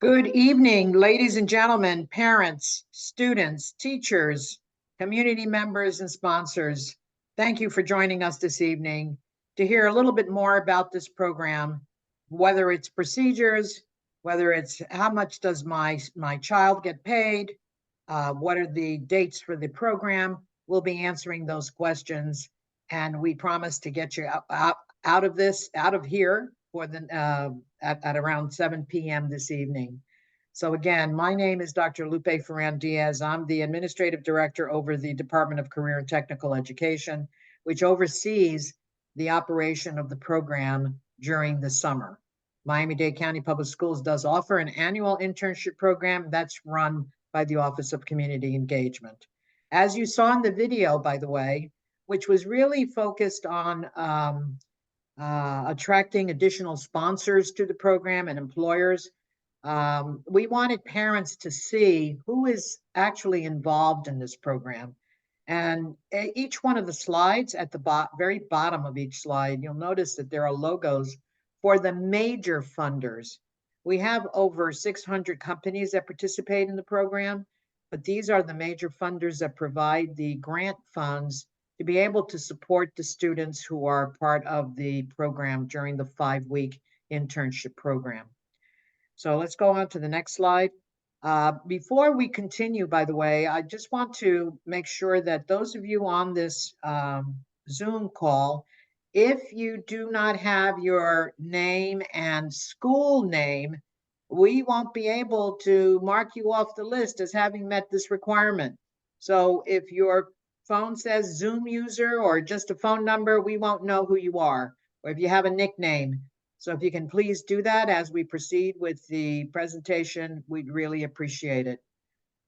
Good evening, ladies and gentlemen, parents, students, teachers, community members, and sponsors. Thank you for joining us this evening to hear a little bit more about this program, whether it's procedures, whether it's how much does my child get paid, what are the dates for the program. We'll be answering those questions, and we promise to get you out of here for at around 7 p.m. this evening. So again, my name is Dr. Lupe Ferran Diaz. I'm the Administrative Director over the Department of Career and Technical Education, which oversees the operation of the program during the summer. Miami-Dade County Public Schools does offer an annual internship program that's run by the Office of Community Engagement. As you saw in the video, by the way, which was really focused on attracting additional sponsors to the program and employers. We wanted parents to see who is actually involved in this program. And each one of the slides at the very bottom of each slide, you'll notice that there are logos for the major funders. We have over 600 companies that participate in the program, but these are the major funders that provide the grant funds to be able to support the students who are part of the program during the 5-week internship program. So let's go on to the next slide. Before we continue, by the way, I just want to make sure that those of you on this Zoom call, if you do not have your name and school name, we won't be able to mark you off the list as having met this requirement. So if your phone says Zoom user or just a phone number, we won't know who you are, or if you have a nickname. So if you can please do that as we proceed with the presentation, we'd really appreciate it.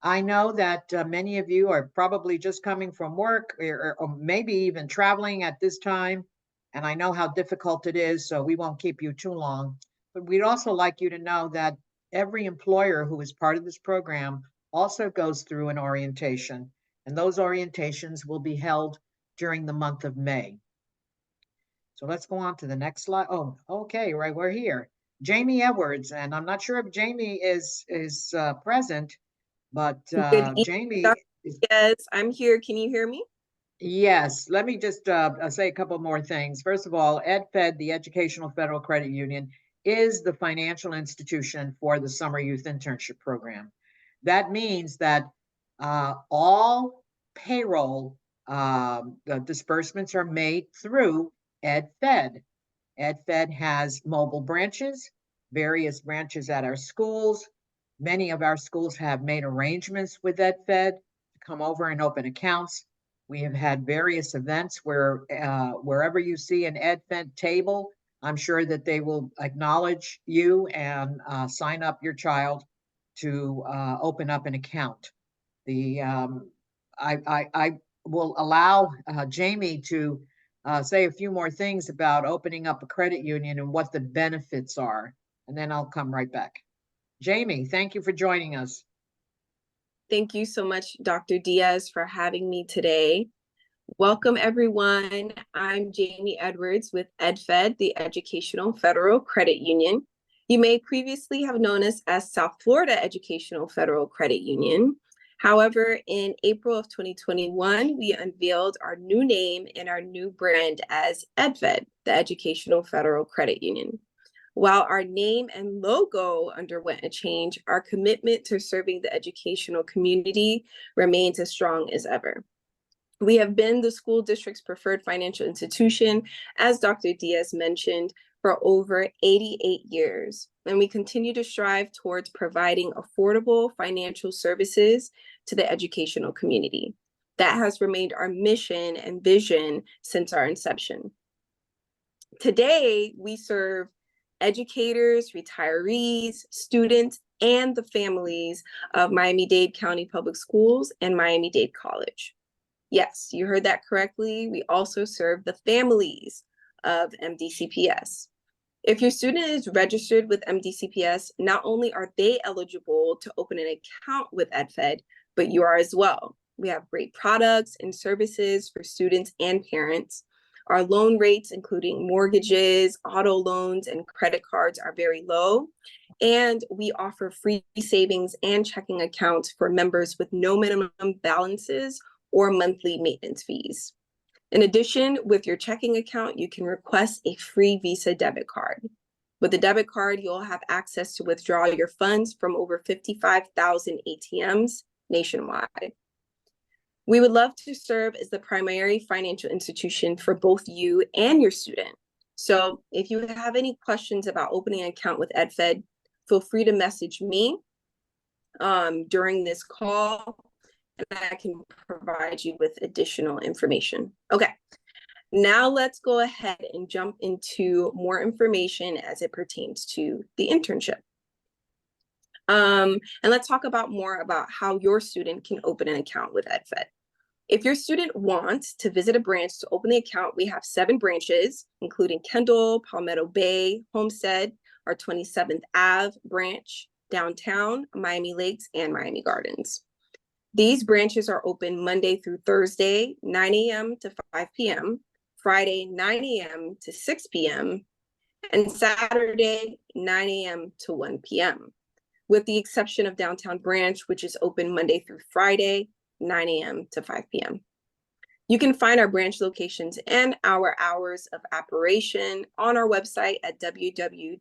I know that many of you are probably just coming from work or maybe even traveling at this time. And I know how difficult it is, so we won't keep you too long. But we'd also like you to know that every employer who is part of this program also goes through an orientation. And those orientations will be held during the month of May. So let's go on to the next slide. Oh, okay, right, we're here. Jamie Edwards, and I'm not sure if Jamie is present, but Jamie. Yes, I'm here. Can you hear me? Yes, let me just say a couple more things. First of all, EdFed, the Educational Federal Credit Union, is the financial institution for the Summer Youth Internship Program. That means that all payroll disbursements are made through EdFed. EdFed has mobile branches, various branches at our schools. Many of our schools have made arrangements with EdFed to come over and open accounts. We have had various events where wherever you see an EdFed table, I'm sure that they will acknowledge you and sign up your child to open up an account. I will allow Jamie to say a few more things about opening up a credit union and what the benefits are, and then I'll come right back. Jamie, thank you for joining us. Thank you so much, Dr. Diaz, for having me today. Welcome, everyone. I'm Jamie Edwards with EdFed, the Educational Federal Credit Union. You may previously have known us as South Florida Educational Federal Credit Union. However, in April of 2021, we unveiled our new name and our new brand as EdFed, the Educational Federal Credit Union. While our name and logo underwent a change, our commitment to serving the educational community remains as strong as ever. We have been the school district's preferred financial institution, as Dr. Diaz mentioned, for over 88 years, and we continue to strive towards providing affordable financial services to the educational community. That has remained our mission and vision since our inception. Today, we serve educators, retirees, students, and the families of Miami-Dade County Public Schools and Miami-Dade College. Yes, you heard that correctly. We also serve the families of MDCPS. If your student is registered with MDCPS, not only are they eligible to open an account with EdFed, but you are as well. We have great products and services for students and parents. Our loan rates, including mortgages, auto loans, and credit cards, are very low. And we offer free savings and checking accounts for members with no minimum balances or monthly maintenance fees. In addition, with your checking account, you can request a free Visa debit card. With a debit card, you'll have access to withdraw your funds from over 55,000 ATMs nationwide. We would love to serve as the primary financial institution for both you and your student. So if you have any questions about opening an account with EdFed, feel free to message me during this call, and I can provide you with additional information. Okay, now let's go ahead and jump into more information as it pertains to the internship. And let's talk more about how your student can open an account with EdFed. If your student wants to visit a branch to open the account, we have 7 branches, including Kendall, Palmetto Bay, Homestead, our 27th Ave branch, downtown, Miami Lakes, and Miami Gardens. These branches are open Monday through Thursday, 9 a.m. to 5 p.m., Friday, 9 a.m. to 6 p.m., and Saturday, 9 a.m. to 1 p.m., with the exception of Downtown Branch, which is open Monday through Friday, 9 a.m. to 5 p.m. You can find our branch locations and our hours of operation on our website at www.edfed.org.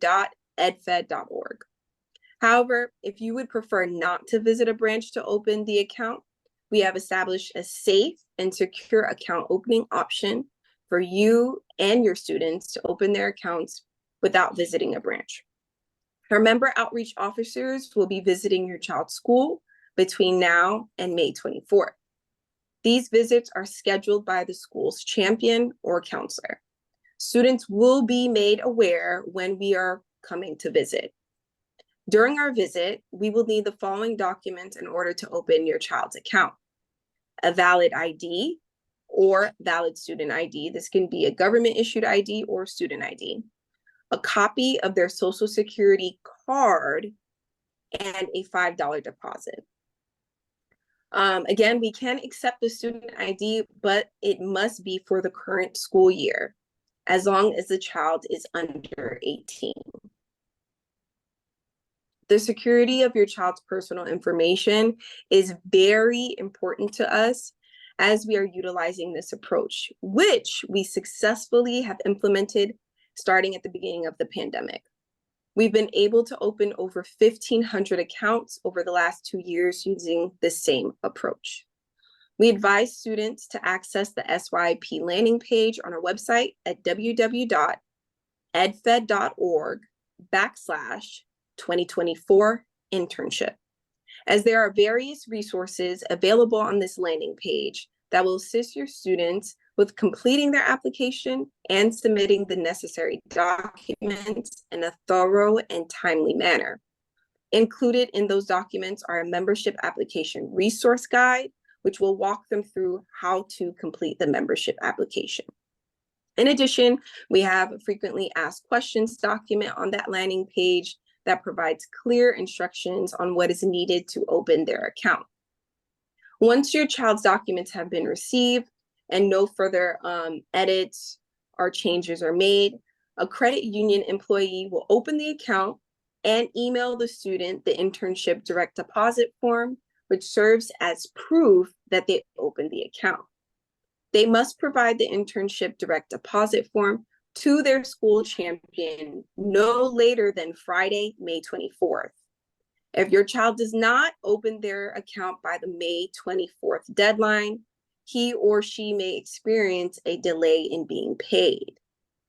However, if you would prefer not to visit a branch to open the account, we have established a safe and secure account opening option for you and your students to open their accounts without visiting a branch. Our member outreach officers will be visiting your child's school between now and May 24th. These visits are scheduled by the school's champion or counselor. Students will be made aware when we are coming to visit. During our visit, we will need the following documents in order to open your child's account: a valid ID or valid student ID. This can be a government issued ID or student ID, a copy of their Social Security card, and a $5 deposit. Again, we can accept the student ID, but it must be for the current school year, as long as the child is under 18. The security of your child's personal information is very important to us as we are utilizing this approach, which we successfully have implemented starting at the beginning of the pandemic. We've been able to open over 1,500 accounts over the last 2 years using the same approach. We advise students to access the SYIP landing page on our website at www.edfed.org/2024 internship, as there are various resources available on this landing page that will assist your students with completing their application and submitting the necessary documents in a thorough and timely manner. Included in those documents are a membership application resource guide, which will walk them through how to complete the membership application. In addition, we have a frequently asked questions document on that landing page that provides clear instructions on what is needed to open their account. Once your child's documents have been received and no further edits or changes are made, a credit union employee will open the account and email the student the internship direct deposit form, which serves as proof that they opened the account. They must provide the internship direct deposit form to their school champion no later than Friday, May 24th. If your child does not open their account by the May 24th deadline, he or she may experience a delay in being paid.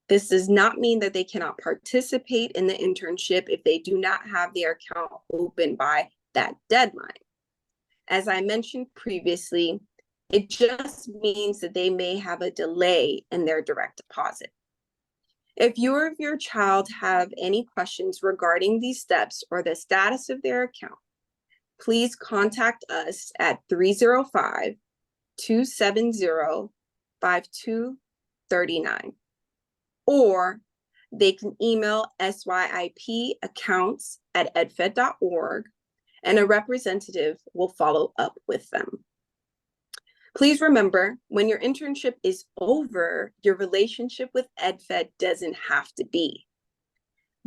This does not mean that they cannot participate in the internship if they do not have their account open by that deadline. As I mentioned previously, it just means that they may have a delay in their direct deposit. If you or your child have any questions regarding these steps or the status of their account, please contact us at 305-270-5239, or they can email syipaccounts@edfed.org, and a representative will follow up with them. Please remember, when your internship is over, your relationship with EdFed doesn't have to be.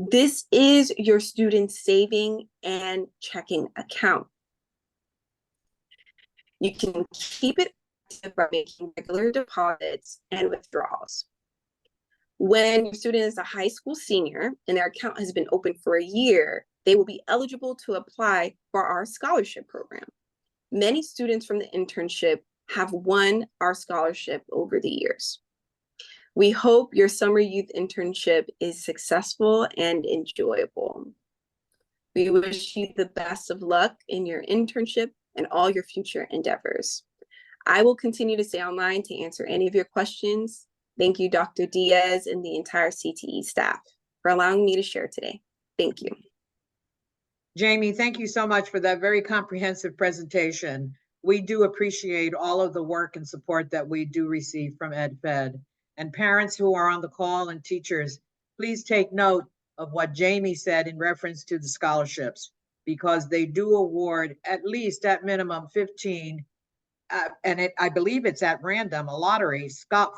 This is your student saving and checking account. You can keep it active by making regular deposits and withdrawals. When your student is a high school senior and their account has been open for a year, they will be eligible to apply for our scholarship program. Many students from the internship have won our scholarship over the years. We hope your summer youth internship is successful and enjoyable. We wish you the best of luck in your internship and all your future endeavors. I will continue to stay online to answer any of your questions. Thank you, Dr. Diaz and the entire CTE staff for allowing me to share today. Thank you. Jamie, thank you so much for that very comprehensive presentation. We do appreciate all of the work and support that we do receive from EdFed. And parents who are on the call and teachers, please take note of what Jamie said in reference to the scholarships, because they do award at least at minimum 15, I believe it's at random, a lottery,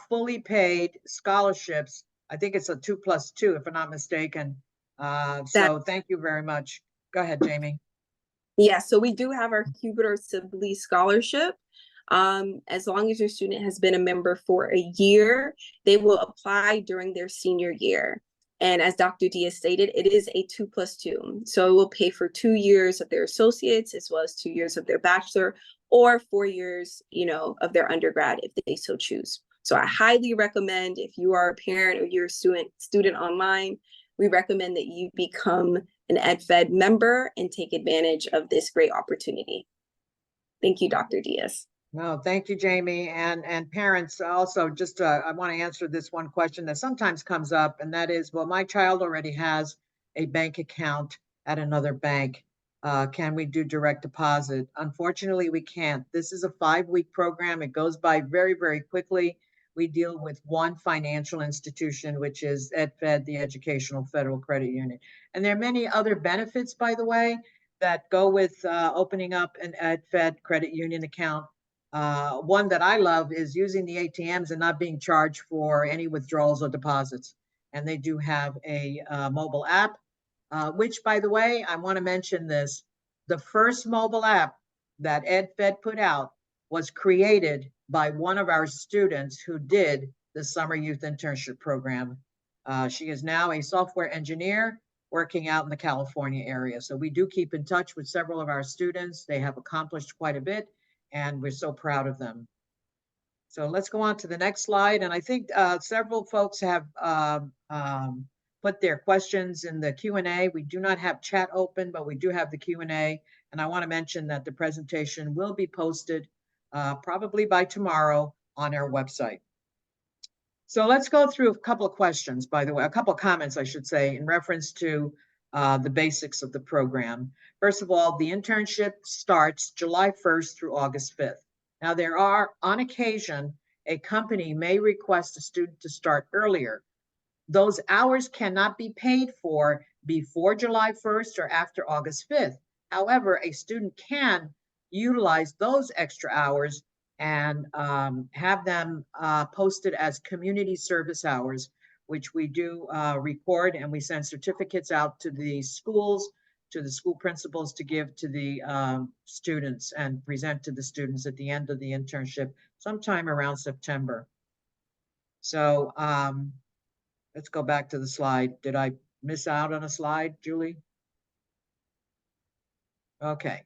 fully paid scholarships. I think it's a 2+2, if I'm not mistaken. So thank you very much. Go ahead, Jamie. Yeah, so we do have our Hubert or Sibley Scholarship. As long as your student has been a member for a year, they will apply during their senior year. And as Dr. Diaz stated, it is a 2+2. So it will pay for 2 years of their associates as well as 2 years of their bachelor, or 4 years, of their undergrad if they so choose. So I highly recommend, if you are a parent or you're a student online, we recommend that you become an EdFed member and take advantage of this great opportunity. Thank you, Dr. Diaz. No, thank you, Jamie. And parents also, just I want to answer this one question that sometimes comes up, and that is, well, my child already has a bank account at another bank. Can we do direct deposit? Unfortunately, we can't. This is a 5-week program. It goes by very, very quickly. We deal with one financial institution, which is EdFed, the Educational Federal Credit Union. And there are many other benefits, by the way, that go with opening up an EdFed credit union account. One that I love is using the ATMs and not being charged for any withdrawals or deposits. And they do have a mobile app, which, by the way, I want to mention this. The first mobile app that EdFed put out was created by one of our students who did the Summer Youth Internship Program. She is now a software engineer working out in the California area. So we do keep in touch with several of our students. They have accomplished quite a bit, and we're so proud of them. So let's go on to the next slide. And I think several folks have put their questions in the Q&A. We do not have chat open, but we do have the Q&A. And I want to mention that the presentation will be posted probably by tomorrow on our website. So let's go through a couple of questions, by the way, a couple of comments, I should say, in reference to the basics of the program. First of all, the internship starts July 1st through August 5th. Now, there are, on occasion, a company may request a student to start earlier. Those hours cannot be paid for before July 1st or after August 5th. However, a student can utilize those extra hours and have them posted as community service hours, which we do record, and we send certificates out to the schools, to the school principals, to give to the students and present to the students at the end of the internship, sometime around September. So let's go back to the slide. Did I miss out on a slide, Julie? Okay.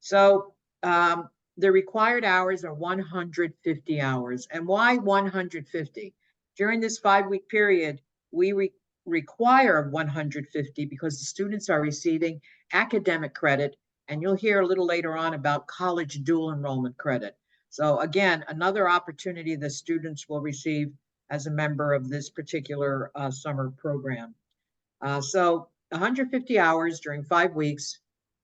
So the required hours are 150 hours. And why 150? During this 5-week period, we require 150 because the students are receiving academic credit, and you'll hear a little later on about college dual enrollment credit. So again, another opportunity the students will receive as a member of this particular summer program. So 150 hours during 5 weeks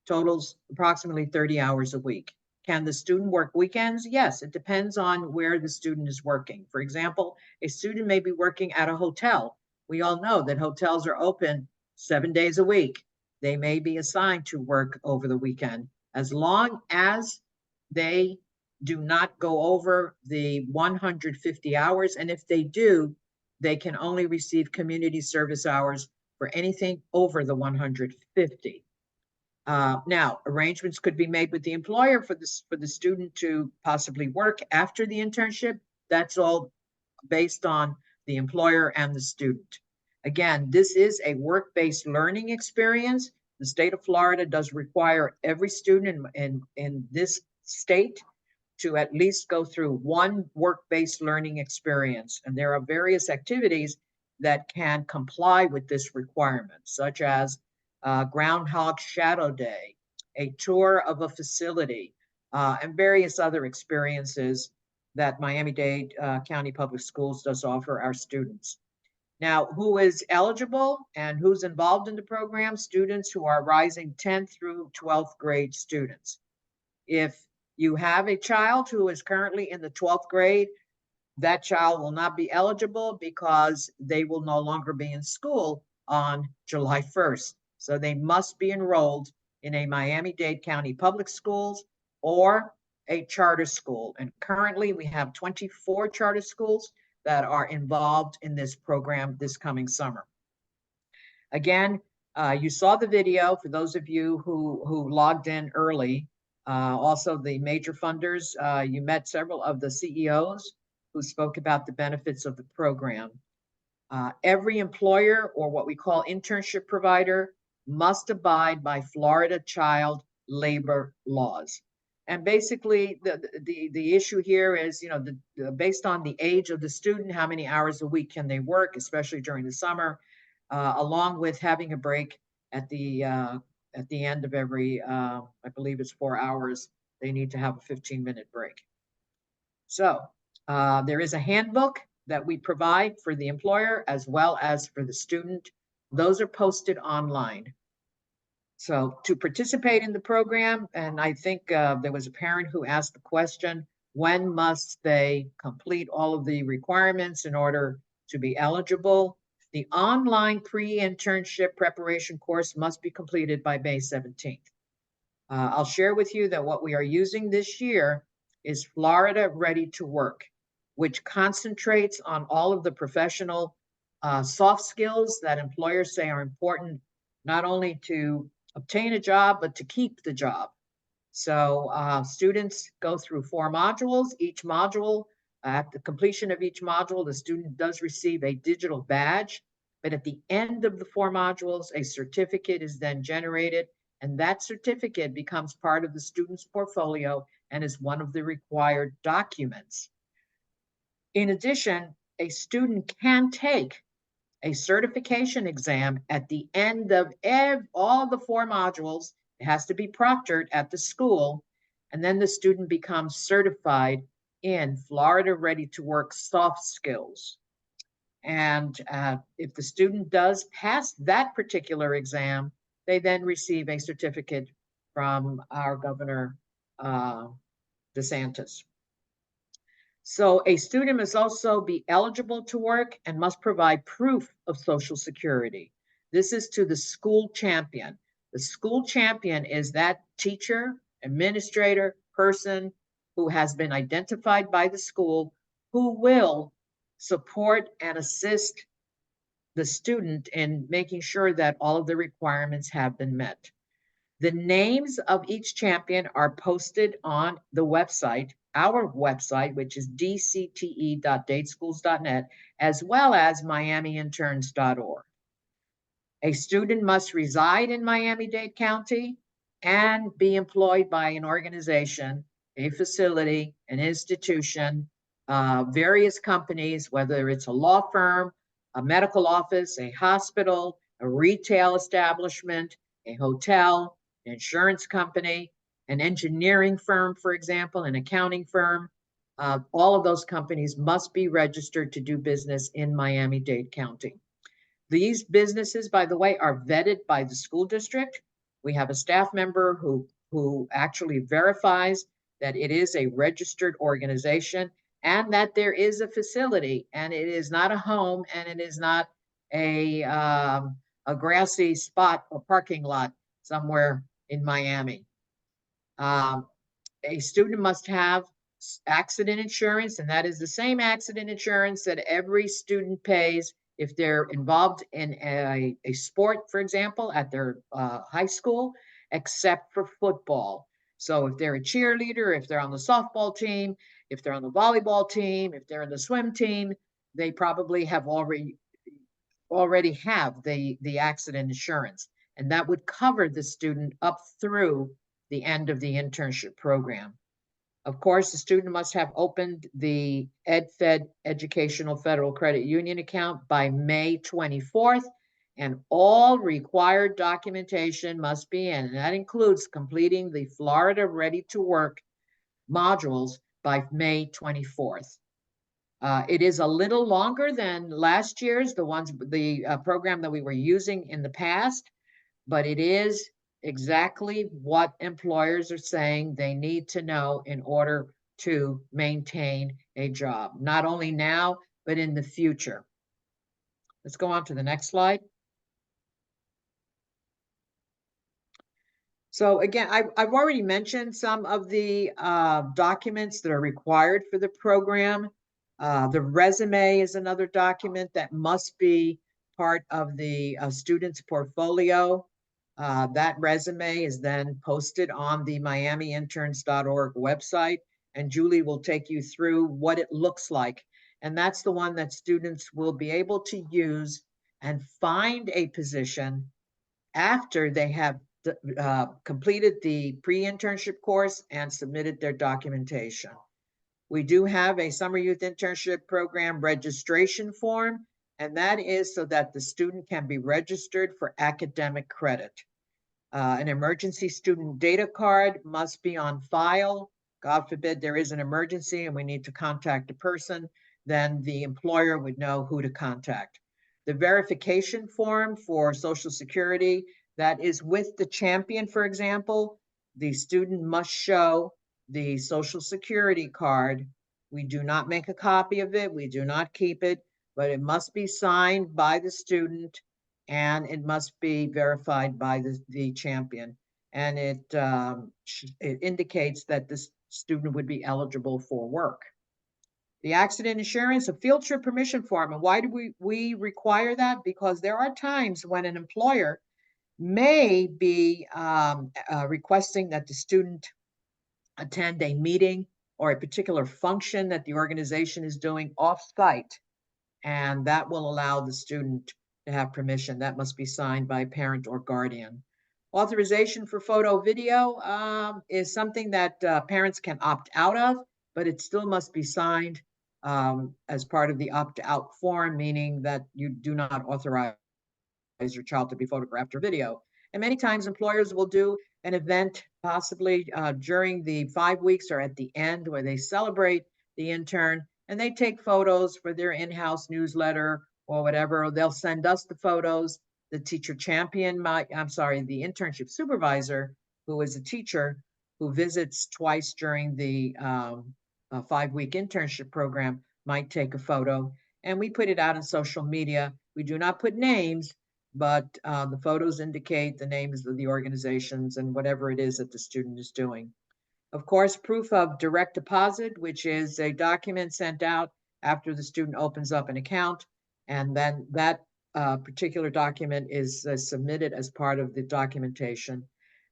totals approximately 30 hours a week. Can the student work weekends? Yes, it depends on where the student is working. For example, a student may be working at a hotel. We all know that hotels are open 7 days a week. They may be assigned to work over the weekend, as long as they do not go over the 150 hours. And if they do, they can only receive community service hours for anything over the 150. Now, arrangements could be made with the employer for the student to possibly work after the internship. That's all based on the employer and the student. Again, this is a work-based learning experience. The state of Florida does require every student in this state to at least go through one work-based learning experience. And there are various activities that can comply with this requirement, such as Groundhog Shadow Day, a tour of a facility, and various other experiences that Miami-Dade County Public Schools does offer our students. Now, who is eligible and who's involved in the program? Students who are rising 10th through 12th grade students. If you have a child who is currently in the 12th grade, that child will not be eligible because they will no longer be in school on July 1st. So they must be enrolled in a Miami-Dade County Public Schools or a charter school. And currently we have 24 charter schools that are involved in this program this coming summer. Again, you saw the video for those of you who logged in early. Also, the major funders, you met several of the CEOs who spoke about the benefits of the program. Every employer, or what we call internship provider, must abide by Florida child labor laws. And basically, the issue here is, you know, based on the age of the student, how many hours a week can they work, especially during the summer, along with having a break at the end of every, I believe it's 4 hours, they need to have a 15-minute break. So there is a handbook that we provide for the employer as well as for the student. Those are posted online. So to participate in the program, and I think there was a parent who asked the question, when must they complete all of the requirements in order to be eligible? The online pre-internship preparation course must be completed by May 17th. I'll share with you that what we are using this year is Florida Ready to Work, which concentrates on all of the professional soft skills that employers say are important, not only to obtain a job, but to keep the job. So students go through 4 modules. Each module, at the completion of each module, the student does receive a digital badge. But at the end of the 4 modules, a certificate is then generated, and that certificate becomes part of the student's portfolio and is one of the required documents. In addition, a student can take a certification exam at the end of all the 4 modules. It has to be proctored at the school, and then the student becomes certified in Florida Ready to Work soft skills. And if the student does pass that particular exam, they then receive a certificate from our Governor DeSantis. So a student must also be eligible to work and must provide proof of Social Security. This is to the school champion. The school champion is that teacher, administrator, person who has been identified by the school who will support and assist the student in making sure that all of the requirements have been met. The names of each champion are posted on the website, our website, which is dcte.dadeschools.net, as well as miamiinterns.org. A student must reside in Miami-Dade County and be employed by an organization, a facility, an institution, various companies, whether it's a law firm, a medical office, a hospital, a retail establishment, a hotel, an insurance company, an engineering firm, for example, an accounting firm. All of those companies must be registered to do business in Miami-Dade County. These businesses, by the way, are vetted by the school district. We have a staff member who actually verifies that it is a registered organization and that there is a facility, and it is not a home, and it is not a grassy spot or parking lot somewhere in Miami. A student must have accident insurance, and that is the same accident insurance that every student pays if they're involved in a sport, for example, at their high school, except for football. So if they're a cheerleader, if they're on the softball team, if they're on the volleyball team, if they're in the swim team, they probably have already have the accident insurance, and that would cover the student up through the end of the internship program. Of course, the student must have opened the EdFed Educational Federal Credit Union account by May 24th, and all required documentation must be in, and that includes completing the Florida Ready to Work modules by May 24th. It is a little longer than last year's, the program that we were using in the past, but it is exactly what employers are saying they need to know in order to maintain a job, not only now, but in the future. Let's go on to the next slide. So again, I've already mentioned some of the documents that are required for the program. The resume is another document that must be part of the student's portfolio. That resume is then posted on the miamiinterns.org website, and Julie will take you through what it looks like. And that's the one that students will be able to use and find a position after they have completed the pre-internship course and submitted their documentation. We do have a summer youth internship program registration form, and that is so that the student can be registered for academic credit. An emergency student data card must be on file. God forbid there is an emergency and we need to contact a person, then the employer would know who to contact. The verification form for Social Security, that is with the champion, for example, the student must show the Social Security card. We do not make a copy of it, we do not keep it, but it must be signed by the student and it must be verified by the champion. And it indicates that this student would be eligible for work. The accident insurance, a field trip permission form. And why do we require that? Because there are times when an employer may be requesting that the student attend a meeting or a particular function that the organization is doing off-site, and that will allow the student to have permission. That must be signed by a parent or guardian. Authorization for photo video is something that parents can opt out of, but it still must be signed as part of the opt-out form, meaning that you do not authorize your child to be photographed or video. And many times employers will do an event possibly during the 5 weeks or at the end where they celebrate the intern and they take photos for their in-house newsletter or whatever. Or they'll send us the photos. The teacher champion the internship supervisor, who is a teacher who visits twice during the 5-week internship program, might take a photo. And we put it out on social media. We do not put names, but the photos indicate the names of the organizations and whatever it is that the student is doing. Of course, proof of direct deposit, which is a document sent out after the student opens up an account, and then that particular document is submitted as part of the documentation.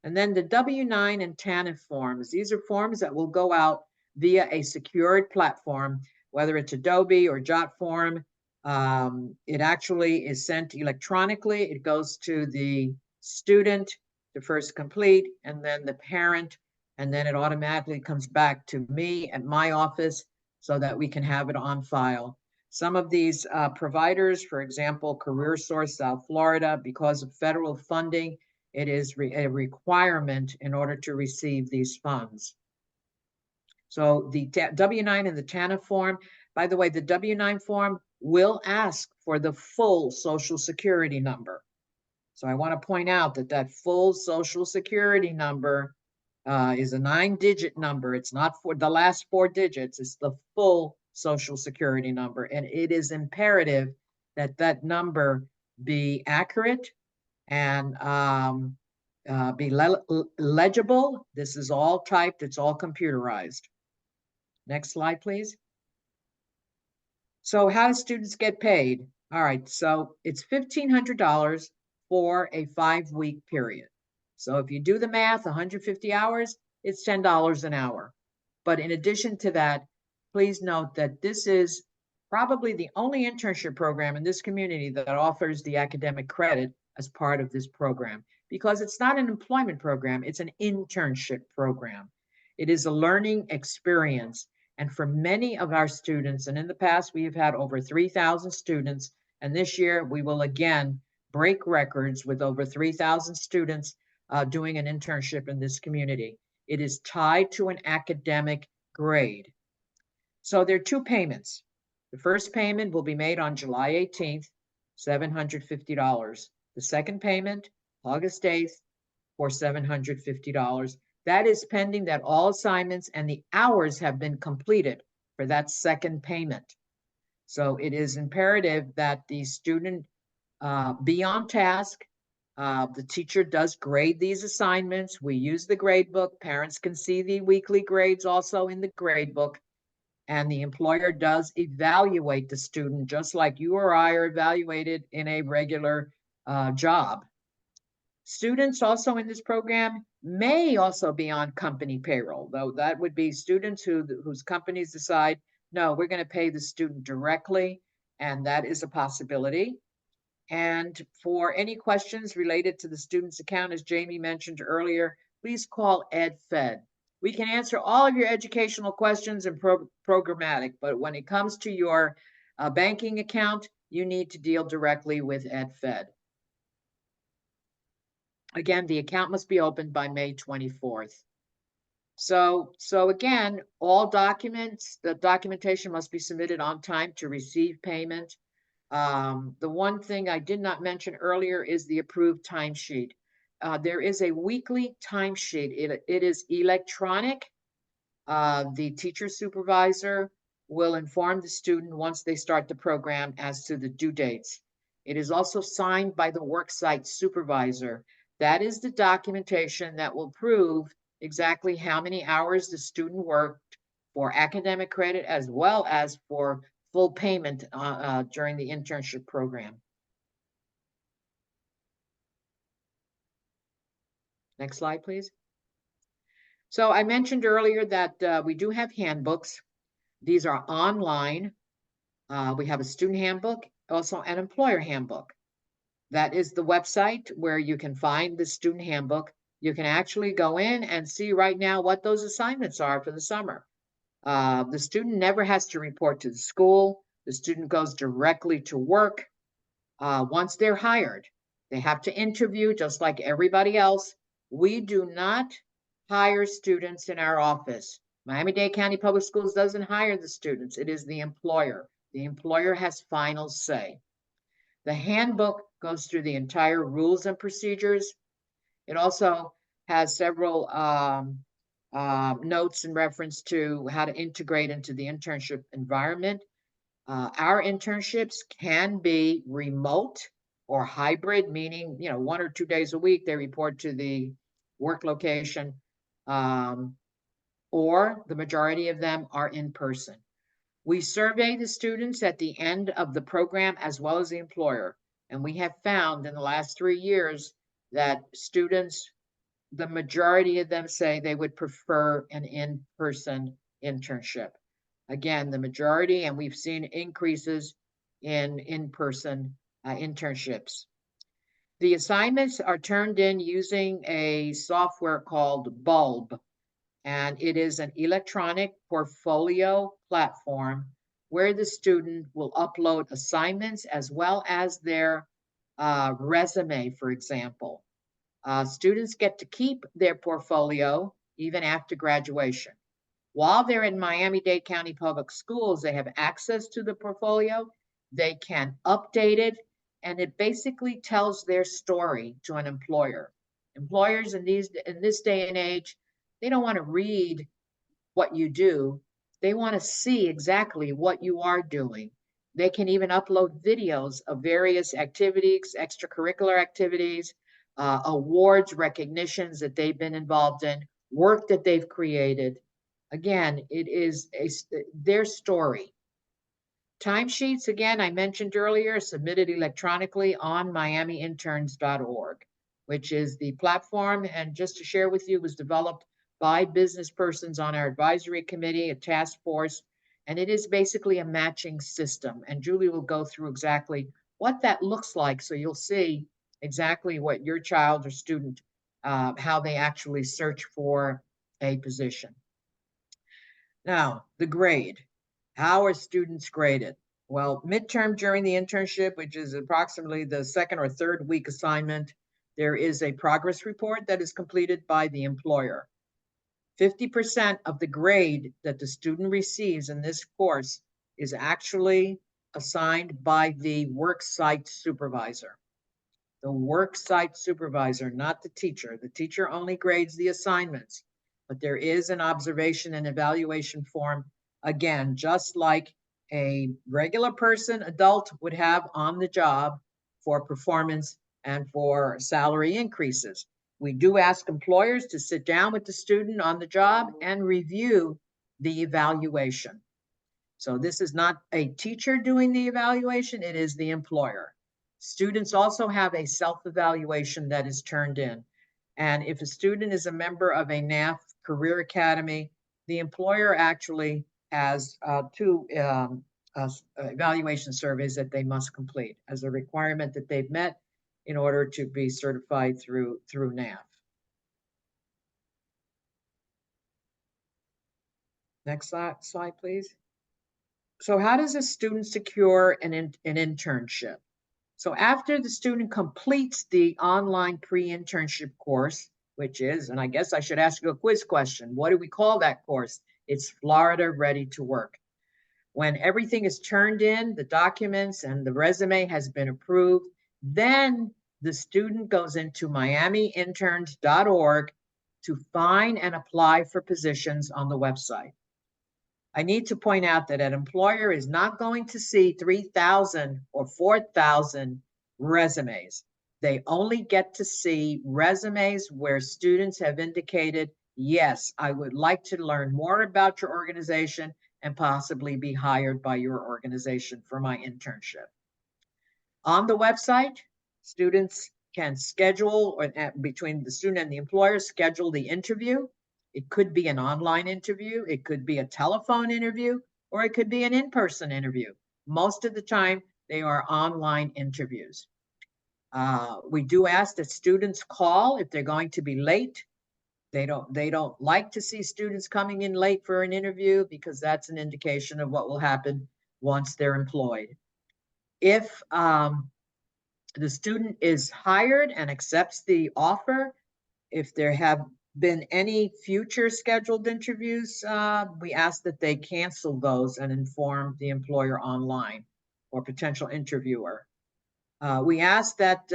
And then the W-9 and TANF forms. These are forms that will go out via a secured platform, whether it's Adobe or JotForm. It actually is sent electronically. It goes to the student to first complete, and then the parent, and then it automatically comes back to me at my office so that we can have it on file. Some of these providers, for example, CareerSource South Florida, because of federal funding, it is a requirement in order to receive these funds. So the W-9 and the TANF form, by the way, the W-9 form will ask for the full Social Security number. So I want to point out that that full Social Security number is a 9-digit number. It's not for the last 4 digits. It's the full Social Security number. And it is imperative that that number be accurate and be legible. This is all typed. It's all computerized. Next slide, please. So how do students get paid? All right, so it's $1,500 for a 5-week period. So if you do the math, 150 hours, it's $10 an hour. But in addition to that, please note that this is probably the only internship program in this community that offers the academic credit as part of this program, because it's not an employment program, it's an internship program. It is a learning experience. And for many of our students, and in the past, we have had over 3,000 students, and this year we will again break records with over 3,000 students doing an internship in this community. It is tied to an academic grade. So there are two payments. The first payment will be made on July 18th, $750. The second payment, August 8th, for $750. That is pending that all assignments and the hours have been completed for that second payment. So it is imperative that the student be on task. The teacher does grade these assignments. We use the grade book. Parents can see the weekly grades also in the grade book. And the employer does evaluate the student just like you or I are evaluated in a regular job. Students also in this program may also be on company payroll, though that would be students whose companies decide, no, we're going to pay the student directly, and that is a possibility. And for any questions related to the student's account, as Jamie mentioned earlier, please call EdFed. We can answer all of your educational questions and programmatic, but when it comes to your banking account, you need to deal directly with EdFed. Again, the account must be opened by May 24th. So again, all documents, the documentation must be submitted on time to receive payment. The one thing I did not mention earlier is the approved timesheet. There is a weekly timesheet. It is electronic. The teacher supervisor will inform the student once they start the program as to the due dates. It is also signed by the worksite supervisor. That is the documentation that will prove exactly how many hours the student worked for academic credit as well as for full payment during the internship program. Next slide, please. So I mentioned earlier that we do have handbooks. These are online. We have a student handbook, also an employer handbook. That is the website where you can find the student handbook. You can actually go in and see right now what those assignments are for the summer. The student never has to report to the school. The student goes directly to work. Once they're hired, they have to interview just like everybody else. We do not hire students in our office. Miami-Dade County Public Schools doesn't hire the students. It is the employer. The employer has final say. The handbook goes through the entire rules and procedures. It also has several notes in reference to how to integrate into the internship environment. Our internships can be remote or hybrid, meaning 1 or 2 days a week they report to the work location, or the majority of them are in person. We survey the students at the end of the program as well as the employer. And we have found in the last 3 years that students, the majority of them say they would prefer an in-person internship. Again, the majority, and we've seen increases in in-person internships. The assignments are turned in using a software called Bulb, and it is an electronic portfolio platform where the student will upload assignments as well as their resume, for example. Students get to keep their portfolio even after graduation. While they're in Miami-Dade County Public Schools, they have access to the portfolio. They can update it, and it basically tells their story to an employer. Employers in this day and age, they don't want to read what you do. They want to see exactly what you are doing. They can even upload videos of various activities, extracurricular activities, awards, recognitions that they've been involved in, work that they've created. Again, it is their story Timesheets, again, I mentioned earlier, submitted electronically on miamiinterns.org, which is the platform. And just to share with you, was developed by business persons on our advisory committee, a task force, and it is basically a matching system. And Julie will go through exactly what that looks like. So you'll see exactly what your child or student, how they actually search for a position. Now, the grade. How are students graded? Well, midterm during the internship, which is approximately the second or third week assignment, there is a progress report that is completed by the employer. 50% of the grade that the student receives in this course is actually assigned by the work site supervisor. The work site supervisor, not the teacher. The teacher only grades the assignments, but there is an observation and evaluation form, again, just like a regular person, adult would have on the job for performance and for salary increases. We do ask employers to sit down with the student on the job and review the evaluation. So this is not a teacher doing the evaluation, it is the employer. Students also have a self-evaluation that is turned in. And if a student is a member of a NAF Career Academy, the employer actually has two evaluation surveys that they must complete as a requirement that they've met in order to be certified through NAF. Next slide, please. So how does a student secure an internship? So after the student completes the online pre-internship course, which is, and I guess I should ask you a quiz question, what do we call that course? It's Florida Ready to Work. When everything is turned in, the documents and the resume has been approved, then the student goes into miamiinterns.org to find and apply for positions on the website. I need to point out that an employer is not going to see 3,000 or 4,000 resumes. They only get to see resumes where students have indicated, yes, I would like to learn more about your organization and possibly be hired by your organization for my internship. On the website, students can schedule, or between the student and the employer, schedule the interview. It could be an online interview, it could be a telephone interview, or it could be an in-person interview. Most of the time, they are online interviews. We do ask that students call if they're going to be late. They don't like to see students coming in late for an interview because that's an indication of what will happen once they're employed. If the student is hired and accepts the offer, if there have been any future scheduled interviews, we ask that they cancel those and inform the employer online or potential interviewer. We ask that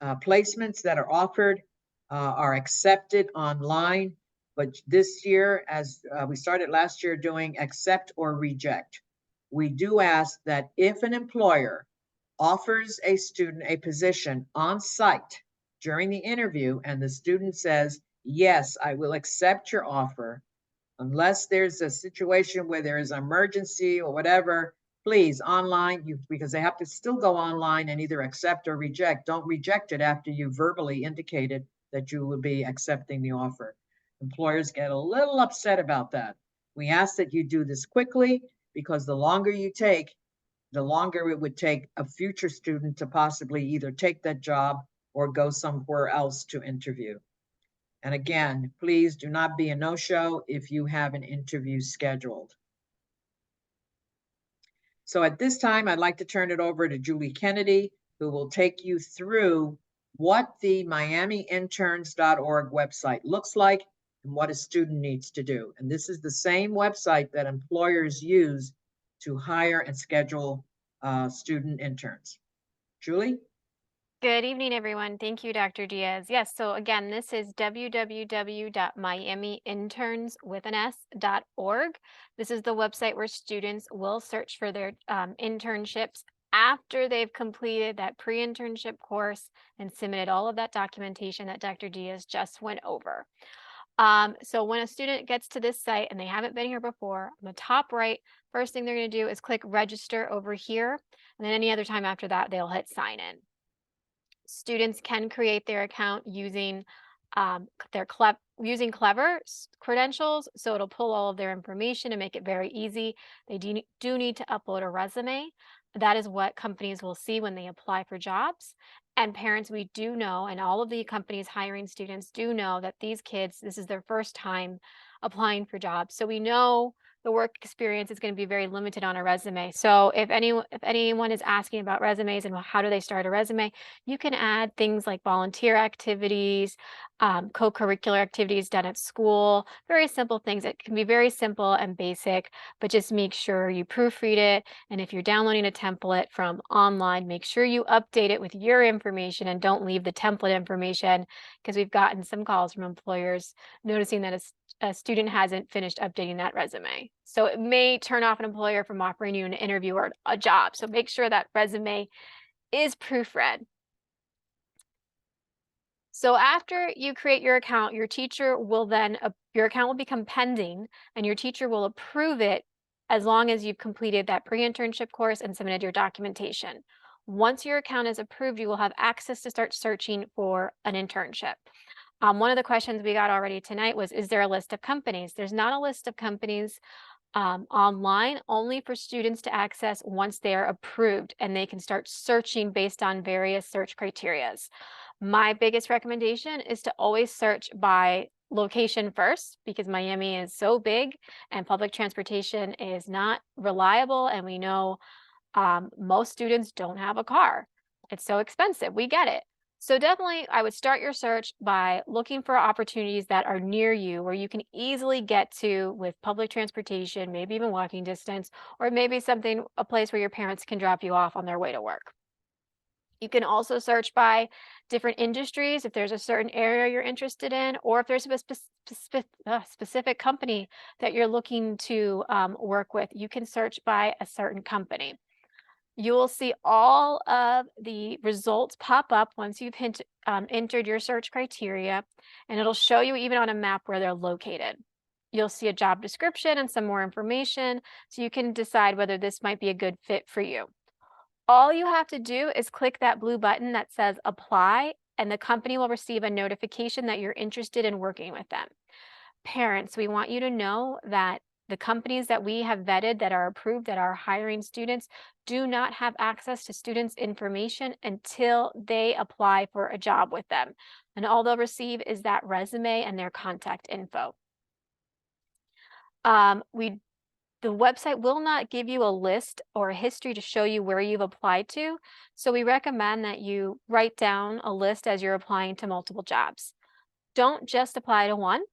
placements that are offered are accepted online, but this year, as we started last year doing accept or reject, we do ask that if an employer offers a student a position on site during the interview and the student says, yes, I will accept your offer, unless there's a situation where there is an emergency or whatever, please online, because they have to still go online and either accept or reject. Don't reject it after you verbally indicated that you would be accepting the offer. Employers get a little upset about that. We ask that you do this quickly because the longer you take, the longer it would take a future student to possibly either take that job or go somewhere else to interview. And again, please do not be a no-show if you have an interview scheduled. So at this time, I'd like to turn it over to Julie Kennedy, who will take you through what the miamiinterns.org website looks like and what a student needs to do. And this is the same website that employers use to hire and schedule student interns. Julie? Good evening, everyone. Thank you, Dr. Diaz. Yes, so again, this is www.miamiinterns.org. This is the website where students will search for their internships after they've completed that pre-internship course and submitted all of that documentation that Dr. Diaz just went over. So when a student gets to this site and they haven't been here before, on the top right, first thing they're going to do is click register over here. And then any other time after that, they'll hit sign in. Students can create their account using clever credentials, so it'll pull all of their information and make it very easy. They do need to upload a resume. That is what companies will see when they apply for jobs. And parents, we do know, and all of the companies hiring students do know that these kids, this is their first time applying for jobs. So we know the work experience is going to be very limited on a resume. So if anyone is asking about resumes and how do they start a resume, you can add things like volunteer activities, co-curricular activities done at school, very simple things. It can be very simple and basic, but just make sure you proofread it. And if you're downloading a template from online, make sure you update it with your information and don't leave the template information, because we've gotten some calls from employers noticing that a student hasn't finished updating that resume. So it may turn off an employer from offering you an interview or a job. So make sure that resume is proofread. So after you create your account, your teacher will then, your account will become pending and your teacher will approve it as long as you've completed that pre-internship course and submitted your documentation. Once your account is approved, you will have access to start searching for an internship. One of the questions we got already tonight was, is there a list of companies? There's not a list of companies online, only for students to access once they're approved, and they can start searching based on various search criterias. My biggest recommendation is to always search by location first, because Miami is so big and public transportation is not reliable, and we know most students don't have a car. It's so expensive. We get it. So definitely, I would start your search by looking for opportunities that are near you, where you can easily get to with public transportation, maybe even walking distance, or maybe a place where your parents can drop you off on their way to work. You can also search by different industries if there's a certain area you're interested in, or if there's a specific company that you're looking to work with, you can search by a certain company. You will see all of the results pop up once you've entered your search criteria, and it'll show you even on a map where they're located. You'll see a job description and some more information, so you can decide whether this might be a good fit for you. All you have to do is click that blue button that says apply, and the company will receive a notification that you're interested in working with them. Parents, we want you to know that the companies that we have vetted that are approved, that are hiring students, do not have access to students' information until they apply for a job with them. And all they'll receive is that resume and their contact info. The website will not give you a list or a history to show you where you've applied to. So we recommend that you write down a list as you're applying to multiple jobs. Don't just apply to one.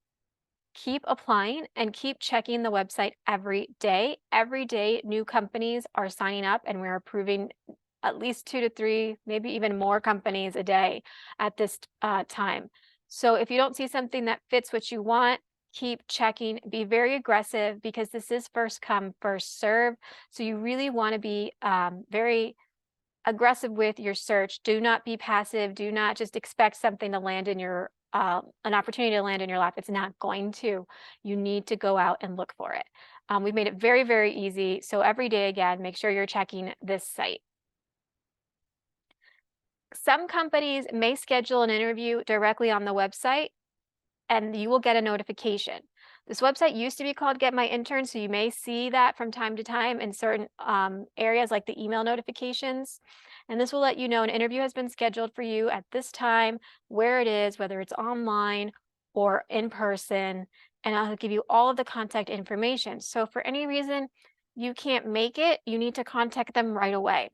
Keep applying and keep checking the website every day. Every day, new companies are signing up, and we're approving at least 2 to 3, maybe even more companies a day at this time. So if you don't see something that fits what you want, keep checking. Be very aggressive, because this is first come, first serve. So you really want to be very aggressive with your search. Do not be passive. Do not just expect something to land in your an opportunity to land in your lap. It's not going to. You need to go out and look for it. We've made it very, very easy. So every day, again, make sure you're checking this site. Some companies may schedule an interview directly on the website, and you will get a notification. This website used to be called Get My Intern, so you may see that from time to time in certain areas like the email notifications. And this will let you know an interview has been scheduled for you at this time, where it is, whether it's online or in person, and I'll give you all of the contact information. So for any reason you can't make it, you need to contact them right away.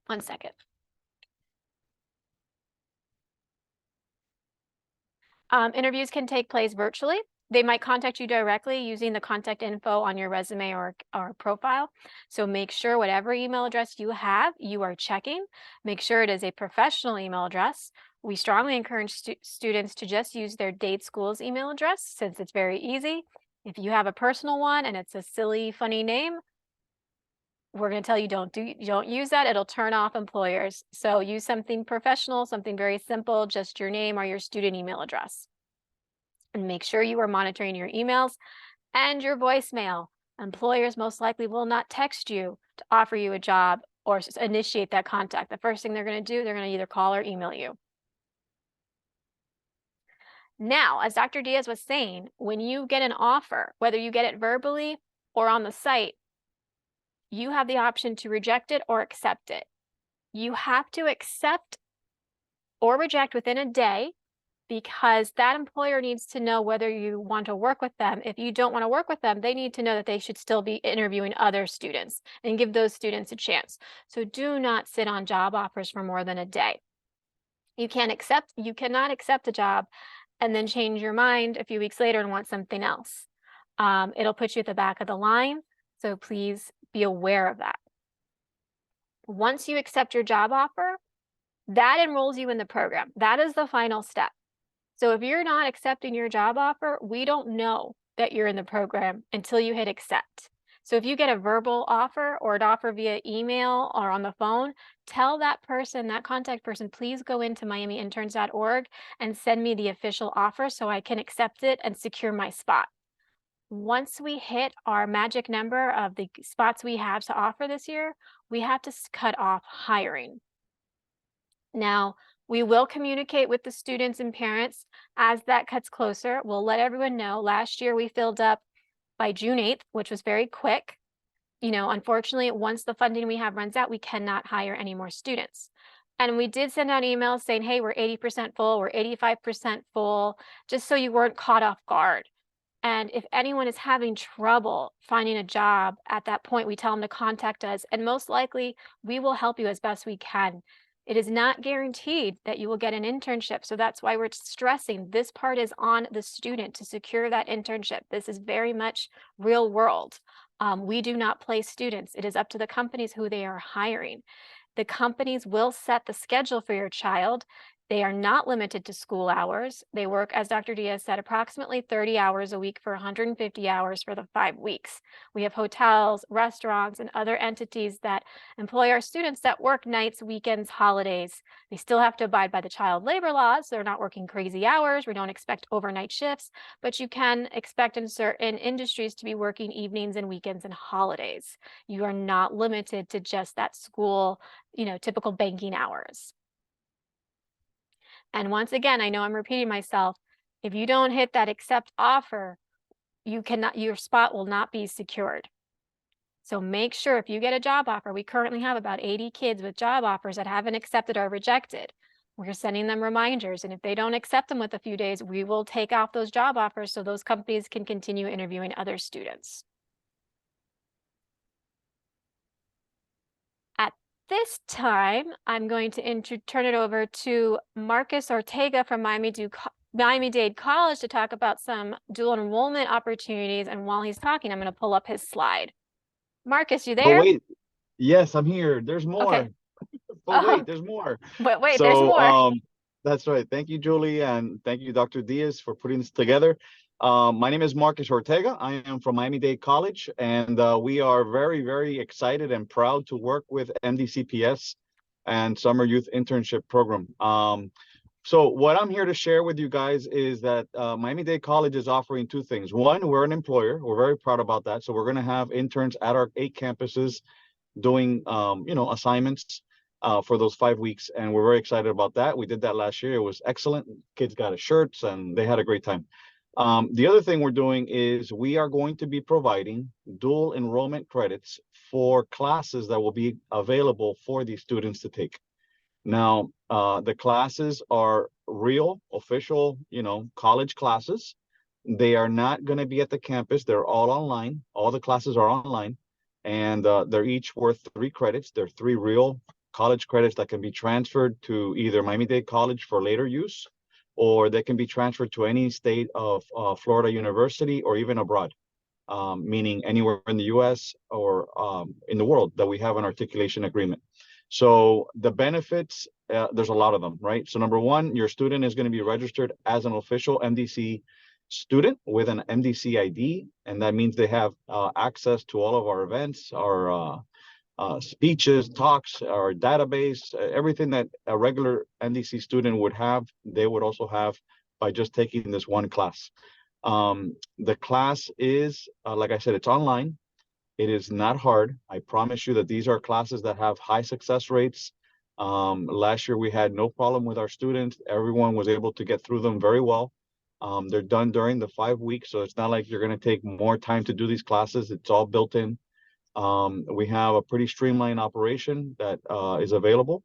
1 second. Interviews can take place virtually. They might contact you directly using the contact info on your resume or profile. So make sure whatever email address you have, you are checking. Make sure it is a professional email address. We strongly encourage students to just use their date school's email address, since it's very easy. If you have a personal one and it's a silly, funny name, we're going to tell you don't use that. It'll turn off employers. So use something professional, something very simple, just your name or your student email address. And make sure you are monitoring your emails and your voicemail. Employers most likely will not text you to offer you a job or initiate that contact. The first thing they're going to do, they're going to either call or email you. Now, as Dr. Diaz was saying, when you get an offer, whether you get it verbally or on the site, you have the option to reject it or accept it. You have to accept or reject within a day, because that employer needs to know whether you want to work with them. If you don't want to work with them, they need to know that they should still be interviewing other students and give those students a chance. So do not sit on job offers for more than a day. You cannot accept a job and then change your mind a few weeks later and want something else. It'll put you at the back of the line. So please be aware of that. Once you accept your job offer, that enrolls you in the program. That is the final step. So if you're not accepting your job offer, we don't know that you're in the program until you hit accept. So if you get a verbal offer or an offer via email or on the phone, tell that person, that contact person, please go into miamiinterns.org and send me the official offer so I can accept it and secure my spot. Once we hit our magic number of the spots we have to offer this year, we have to cut off hiring. Now, we will communicate with the students and parents as that cuts closer. We'll let everyone know. Last year, we filled up by June 8th, which was very quick. You know, unfortunately, once the funding we have runs out, we cannot hire any more students. And we did send out emails saying, hey, we're 80% full, we're 85% full, just so you weren't caught off guard. And if anyone is having trouble finding a job at that point, we tell them to contact us. And most likely, we will help you as best we can. It is not guaranteed that you will get an internship. So that's why we're stressing this part is on the student to secure that internship. This is very much real world. We do not place students. It is up to the companies who they are hiring. The companies will set the schedule for your child. They are not limited to school hours. They work, as Dr. Diaz said, approximately 30 hours a week for 150 hours for the 5 weeks. We have hotels, restaurants, and other entities that employ our students that work nights, weekends, holidays. They still have to abide by the child labor laws. They're not working crazy hours. We don't expect overnight shifts, but you can expect in certain industries to be working evenings and weekends and holidays. You are not limited to just that school, typical banking hours. And once again, I know I'm repeating myself, if you don't hit that accept offer, your spot will not be secured. So make sure if you get a job offer, we currently have about 80 kids with job offers that haven't accepted or rejected. We're sending them reminders. And if they don't accept them with a few days, we will take off those job offers so those companies can continue interviewing other students. At this time, I'm going to turn it over to Marcus Ortega from Miami-Dade College to talk about some dual enrollment opportunities. And while he's talking, I'm going to pull up his slide. Marcus, you there? Oh, wait. Yes, I'm here. There's more. Okay. Oh, wait, there's more. But wait, there's more. That's right. Thank you, Julie, and thank you, Dr. Diaz, for putting this together. My name is Marcus Ortega. I am from Miami-Dade College, and we are very, very excited and proud to work with MDCPS and Summer Youth Internship Program. So what I'm here to share with you guys is that Miami-Dade College is offering two things. One, we're an employer. We're very proud about that. So we're going to have interns at our 8 campuses doing, assignments for those 5 weeks. And we're very excited about that. We did that last year. It was excellent. Kids got us shirts and they had a great time. The other thing we're doing is we are going to be providing dual enrollment credits for classes that will be available for these students to take. Now, the classes are real, official, college classes. They are not going to be at the campus. They're all online. All the classes are online, and they're each worth 3 credits. They're 3 real college credits that can be transferred to either Miami-Dade College for later use, or they can be transferred to any state of Florida University or even abroad, meaning anywhere in the U.S. or in the world that we have an articulation agreement. So the benefits, there's a lot of them, right? So number one, your student is going to be registered as an official MDC student with an MDC ID, and that means they have access to all of our events, our speeches, talks, our database, everything that a regular MDC student would have, they would also have by just taking this one class. The class is, like I said, it's online. It is not hard. I promise you that these are classes that have high success rates. Last year we had no problem with our students. Everyone was able to get through them very well. They're done during the 5 weeks, so it's not like you're going to take more time to do these classes. It's all built in. We have a pretty streamlined operation that is available.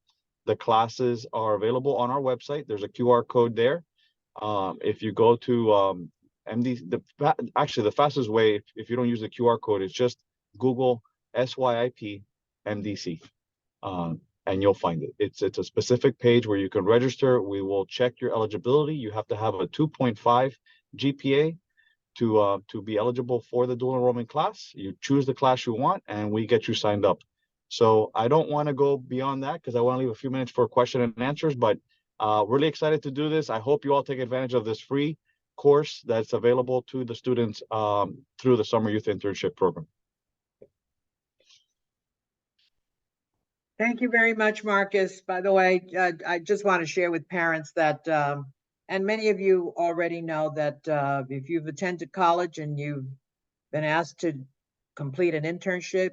The classes are available on our website. There's a QR code there. If you go to actually the fastest way, if you don't use the QR code, is just Google SYIP MDC, and you'll find it. It's a specific page where you can register. We will check your eligibility. You have to have a 2.5 GPA to be eligible for the dual enrollment class. You choose the class you want, and we get you signed up. So I don't want to go beyond that because I want to leave a few minutes for question and answers, but really excited to do this. I hope you all take advantage of this free course that's available to the students through the Summer Youth Internship Program. Thank you very much, Marcus. By the way, I just want to share with parents that, and many of you already know that if you've attended college and you've been asked to complete an internship,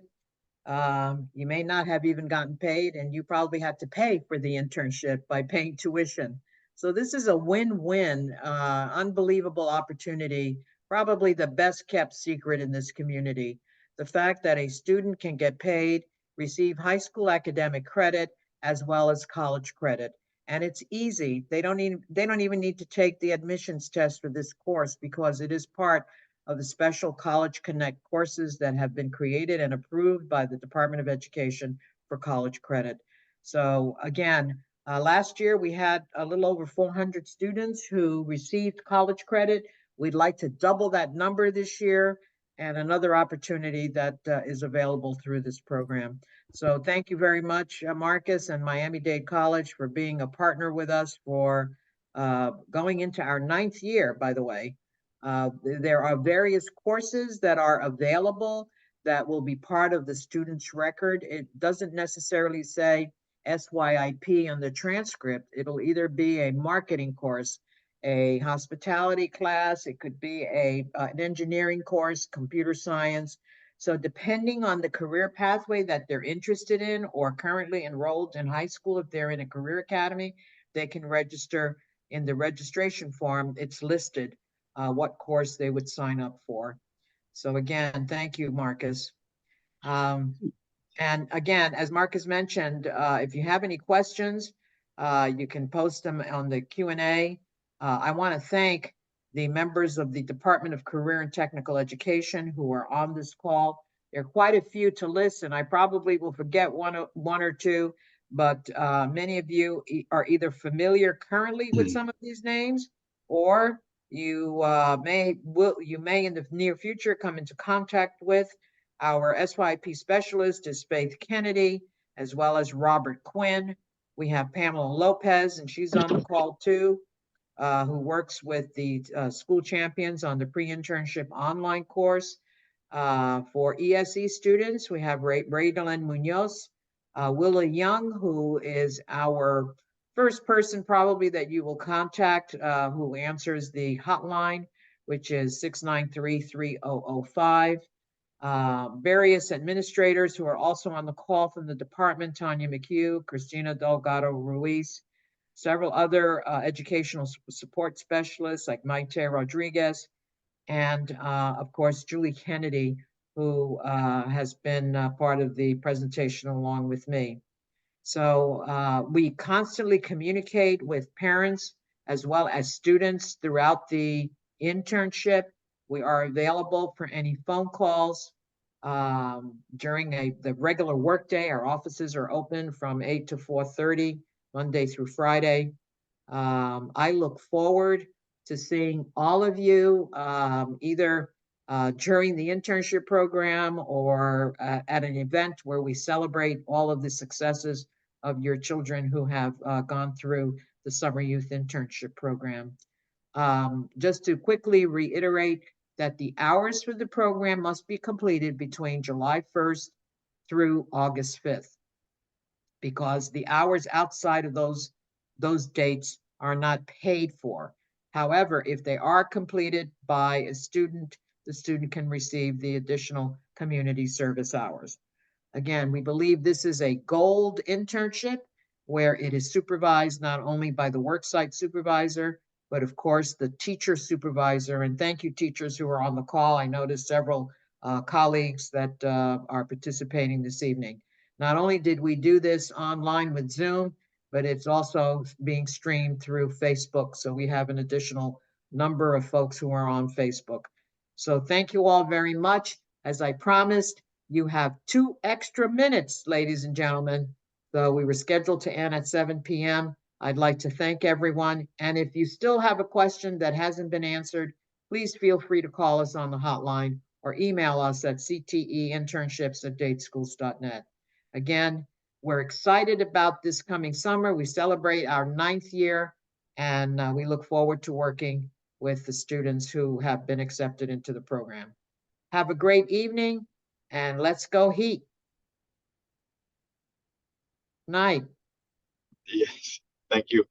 you may not have even gotten paid, and you probably had to pay for the internship by paying tuition. So this is a win-win, unbelievable opportunity, probably the best kept secret in this community. The fact that a student can get paid, receive high school academic credit, as well as college credit. And it's easy. They don't even need to take the admissions test for this course because it is part of the special College Connect courses that have been created and approved by the Department of Education for college credit. So again, last year we had a little over 400 students who received college credit. We'd like to double that number this year, and another opportunity that is available through this program. So thank you very much, Marcus and Miami-Dade College, for being a partner with us for going into our 9th year, by the way. There are various courses that are available that will be part of the student's record. It doesn't necessarily say SYIP on the transcript. It'll either be a marketing course, a hospitality class, it could be an engineering course, computer science. So depending on the career pathway that they're interested in or currently enrolled in high school, if they're in a career academy, they can register in the registration form. It's listed what course they would sign up for. So again, thank you, Marcus. And again, as Marcus mentioned, if you have any questions, you can post them on the Q&A. I want to thank the members of the Department of Career and Technical Education who are on this call. There are quite a few to list, and I probably will forget one or two, but many of you are either familiar currently with some of these names, or you may in the near future come into contact with. Our SYP specialist is Faith Kennedy, as well as Robert Quinn. We have Pamela Lopez, and she's on the call too, who works with the school champions on the pre-internship online course. For ESE students, we have Raydalen Munoz, Willa Young, who is our first person probably that you will contact, who answers the hotline, which is 693-3005. Various administrators who are also on the call from the department, Tanya McHugh, Christina Delgado Ruiz, several other educational support specialists like Maite Rodriguez, and of course, Julie Kennedy, who has been part of the presentation along with me. So we constantly communicate with parents as well as students throughout the internship. We are available for any phone calls during the regular workday. Our offices are open from 8 to 4:30, Monday through Friday. I look forward to seeing all of you either during the internship program or at an event where we celebrate all of the successes of your children who have gone through the Summer Youth Internship Program. Just to quickly reiterate that the hours for the program must be completed between July 1st through August 5th, because the hours outside of those dates are not paid for. However, if they are completed by a student, the student can receive the additional community service hours. Again, we believe this is a gold internship where it is supervised not only by the worksite supervisor, but of course the teacher supervisor. And thank you, teachers who are on the call. I noticed several colleagues that are participating this evening. Not only did we do this online with Zoom, but it's also being streamed through Facebook. So we have an additional number of folks who are on Facebook. So thank you all very much. As I promised, you have 2 extra minutes, ladies and gentlemen. So we were scheduled to end at 7 p.m. I'd like to thank everyone. And if you still have a question that hasn't been answered, please feel free to call us on the hotline or email us at cteinternships@dateschools.net. Again, we're excited about this coming summer. We celebrate our 9th year, and we look forward to working with the students who have been accepted into the program. Have a great evening, and let's go Heat. Night. Yes, thank you.